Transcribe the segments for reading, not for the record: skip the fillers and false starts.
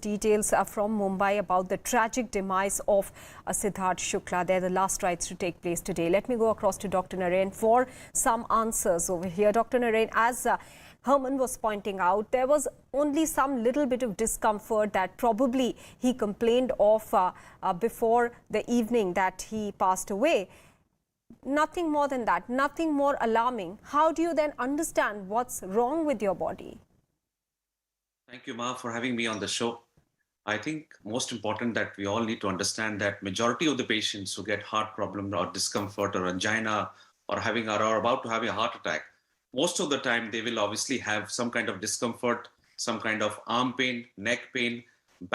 details from Mumbai about the tragic demise of Siddharth Shukla. They're the last rites to take place today. Let me go across to Dr. Narain for some answers over here. Dr. Narain, as Herman was pointing out, there was only some little bit of discomfort that probably he complained of before the evening that he passed away. Nothing more than that, nothing more alarming. How do you then understand what's wrong with your body? Thank you, Ma, for having me on the show. I think most important that we all need to understand that majority of the patients who get heart problem or discomfort or angina or are about to have a heart attack, most of the time they will obviously have some kind of discomfort, some kind of arm pain, neck pain,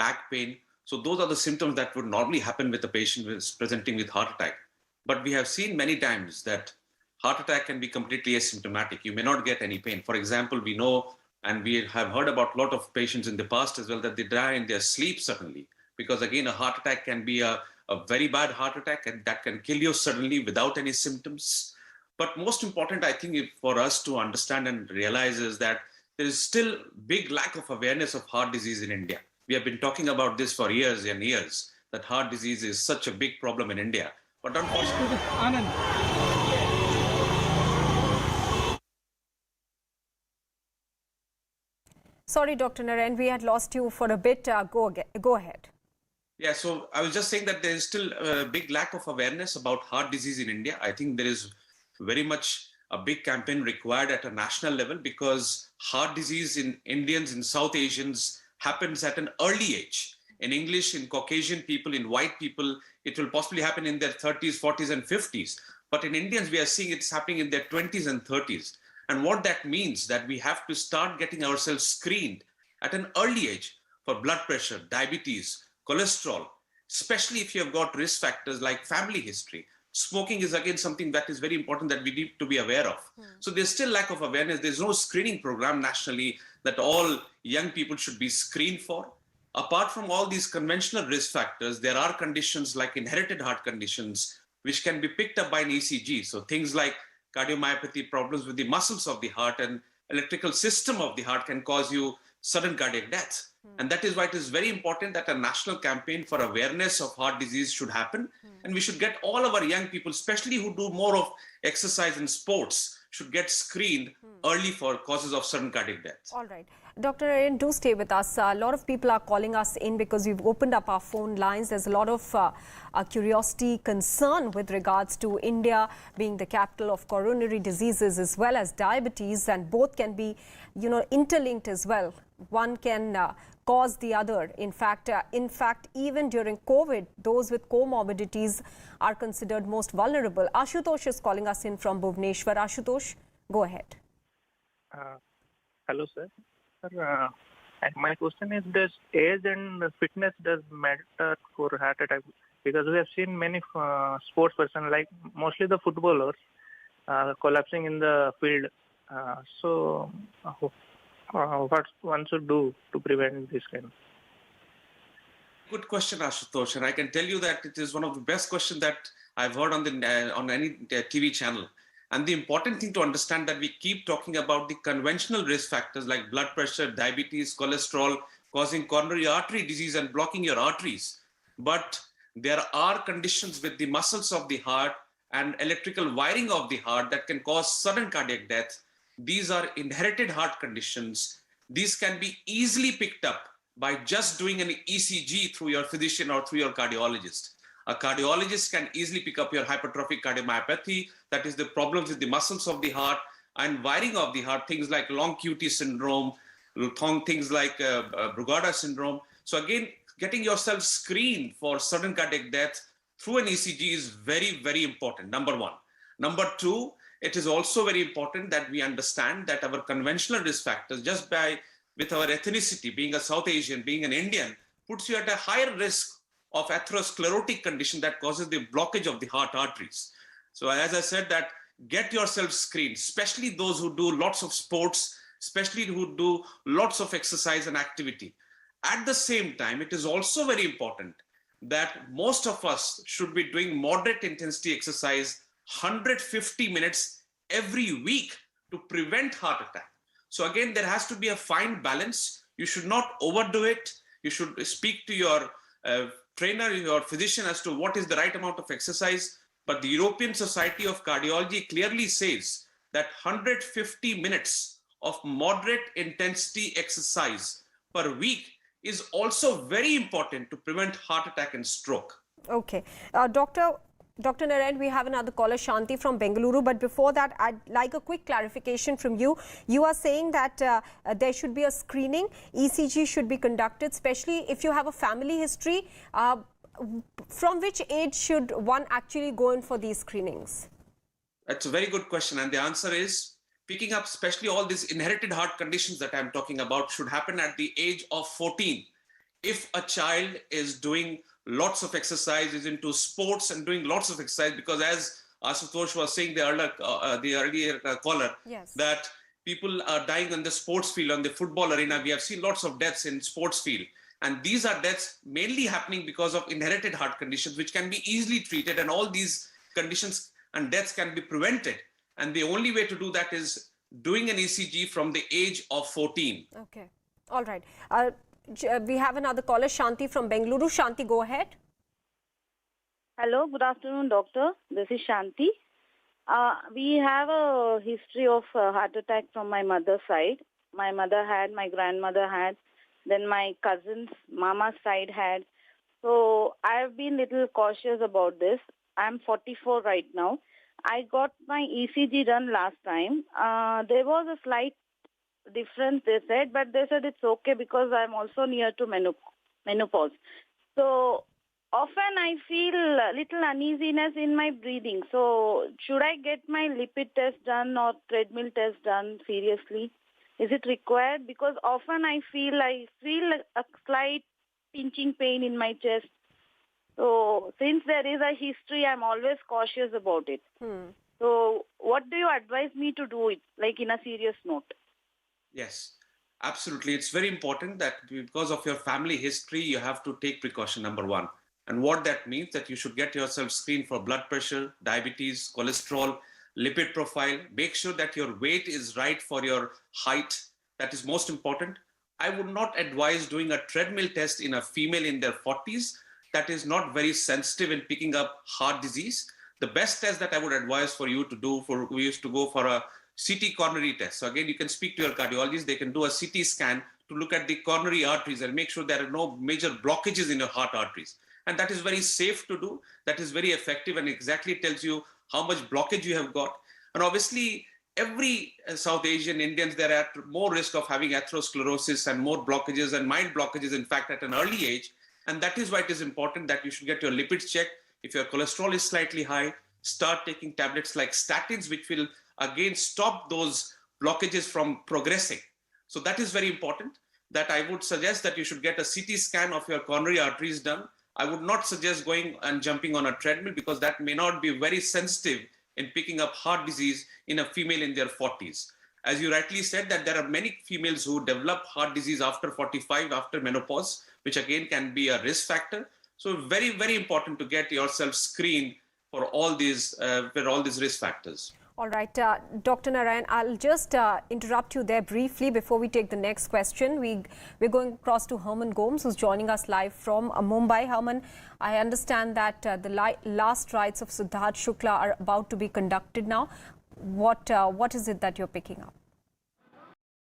back pain. So those are the symptoms that would normally happen with a patient who is presenting with heart attack. But we have seen many times that heart attack can be completely asymptomatic. You may not get any pain. For example, we know and we have heard about a lot of patients in the past as well that they die in their sleep suddenly. Because again, a heart attack can be a very bad heart attack and that can kill you suddenly without any symptoms. But most important, I think, for us to understand and realize is that there is still big lack of awareness of heart disease in India. We have been talking about this for years and years, that heart disease is such a big problem in India. But unfortunately, Sorry, Dr. Narain, we had lost you for a bit. Go ahead. Yeah, so I was just saying that there is still a big lack of awareness about heart disease in India. I think there is very much a big campaign required at a national level because heart disease in Indians, in South Asians happens at an early age. In English, in Caucasian people, in white people, it will possibly happen in their 30s, 40s, and 50s. But in Indians, we are seeing it's happening in their 20s and 30s. And what that means that we have to start getting ourselves screened at an early age for blood pressure, diabetes, cholesterol, especially if you have got risk factors like family history. Smoking is again something that is very important that we need to be aware of. So there's still lack of awareness. There's no screening program nationally that all young people should be screened for. Apart from all these conventional risk factors, there are conditions like inherited heart conditions, which can be picked up by an ECG. So things like cardiomyopathy, problems with the muscles of the heart and electrical system of the heart can cause you sudden cardiac death. And that is why it is very important that a national campaign for awareness of heart disease should happen. And we should get all our young people, especially who do more of exercise and sports, should get screened early for causes of sudden cardiac death. All right. Dr. Narain, do stay with us. A lot of people are calling us in because we've opened up our phone lines. There's a lot of curiosity, concern with regards to India being the capital of coronary diseases as well as diabetes, and both can be, interlinked as well. One can cause the other. In fact, even during COVID, those with comorbidities are considered most vulnerable. Ashutosh is calling us in from Bhubaneswar. Ashutosh, go ahead. Hello, sir. Sir, my question is, does age and fitness does matter for heart attack? Because we have seen many sports person, like mostly the footballers, collapsing in the field. So what one should do to prevent this kind? Good question, Ashutosh, and I can tell you that it is one of the best questions that I've heard on any TV channel. And the important thing to understand that we keep talking about the conventional risk factors like blood pressure, diabetes, cholesterol, causing coronary artery disease and blocking your arteries. But there are conditions with the muscles of the heart and electrical wiring of the heart that can cause sudden cardiac death. These are inherited heart conditions. These can be easily picked up by just doing an ECG through your physician or through your cardiologist. A cardiologist can easily pick up your hypertrophic cardiomyopathy, that is the problems with the muscles of the heart and wiring of the heart, things like long QT syndrome, things like Brugada syndrome. So again, getting yourself screened for sudden cardiac death through an ECG is very, very important, number one. Number two, it is also very important that we understand that our conventional risk factors, just with our ethnicity, being a South Asian, being an Indian, puts you at a higher risk of atherosclerotic condition that causes the blockage of the heart arteries. So as I said, that get yourself screened, especially those who do lots of sports, especially who do lots of exercise and activity. At the same time, it is also very important that most of us should be doing moderate intensity exercise 150 minutes every week to prevent heart attack. So again, there has to be a fine balance. You should not overdo it. You should speak to your trainer, your physician as to what is the right amount of exercise. But the European Society of Cardiology clearly says that 150 minutes of moderate intensity exercise per week is also very important to prevent heart attack and stroke. Okay. Dr. Narain, we have another caller, Shanti from Bengaluru. But before that, I'd like a quick clarification from you. You are saying that there should be a screening, ECG should be conducted, especially if you have a family history. From which age should one actually go in for these screenings? That's a very good question. And the answer is picking up, especially all these inherited heart conditions that I'm talking about, should happen at the age of 14. If a child is doing lots of exercise, is into sports and doing lots of exercise, because as Ashutosh was saying, the earlier caller, yes, that people are dying on the sports field, on the football arena. We have seen lots of deaths in sports field. And these are deaths mainly happening because of inherited heart conditions, which can be easily treated. And all these conditions and deaths can be prevented. And the only way to do that is doing an ECG from the age of 14. Okay. All right. We have another caller, Shanti from Bengaluru. Shanti, go ahead. Hello, good afternoon, doctor. This is Shanti. We have a history of heart attack from my mother's side. My mother had, my grandmother had, then my cousin's mama's side had. So I've been little cautious about this. I'm 44 right now. I got my ECG done last time. There was a slight difference, they said, but they said it's okay because I'm also near to menopause. So often I feel a little uneasiness in my breathing. So should I get my lipid test done or treadmill test done seriously? Is it required? Because often I feel a slight pinching pain in my chest. So since there is a history, I'm always cautious about it. So what do you advise me to do it, like in a serious note? Yes, absolutely. It's very important that because of your family history, you have to take precaution, number one. And what that means that you should get yourself screened for blood pressure, diabetes, cholesterol, lipid profile. Make sure that your weight is right for your height. That is most important. I would not advise doing a treadmill test in a female in their 40s. That is not very sensitive in picking up heart disease. The best test that I would advise for you to do, we used to go for a CT coronary test. So again, you can speak to your cardiologist. They can do a CT scan to look at the coronary arteries and make sure there are no major blockages in your heart arteries. And that is very safe to do. That is very effective and exactly tells you how much blockage you have got. And obviously, every South Asian Indians, they're at more risk of having atherosclerosis and more blockages and mild blockages, in fact, at an early age. And that is why it is important that you should get your lipids checked. If your cholesterol is slightly high, start taking tablets like statins, which will again stop those blockages from progressing. So that is very important, that I would suggest that you should get a CT scan of your coronary arteries done. I would not suggest going and jumping on a treadmill because that may not be very sensitive in picking up heart disease in a female in their 40s. As you rightly said, that there are many females who develop heart disease after 45, after menopause, which again can be a risk factor. So very, very important to get yourself screened for all these risk factors. All right, Dr. Narain, I'll just interrupt you there briefly before we take the next question. We're going across to Herman Gomes, who's joining us live from Mumbai. Herman, I understand that the last rites of Siddharth Shukla are about to be conducted now. What is it that you're picking up?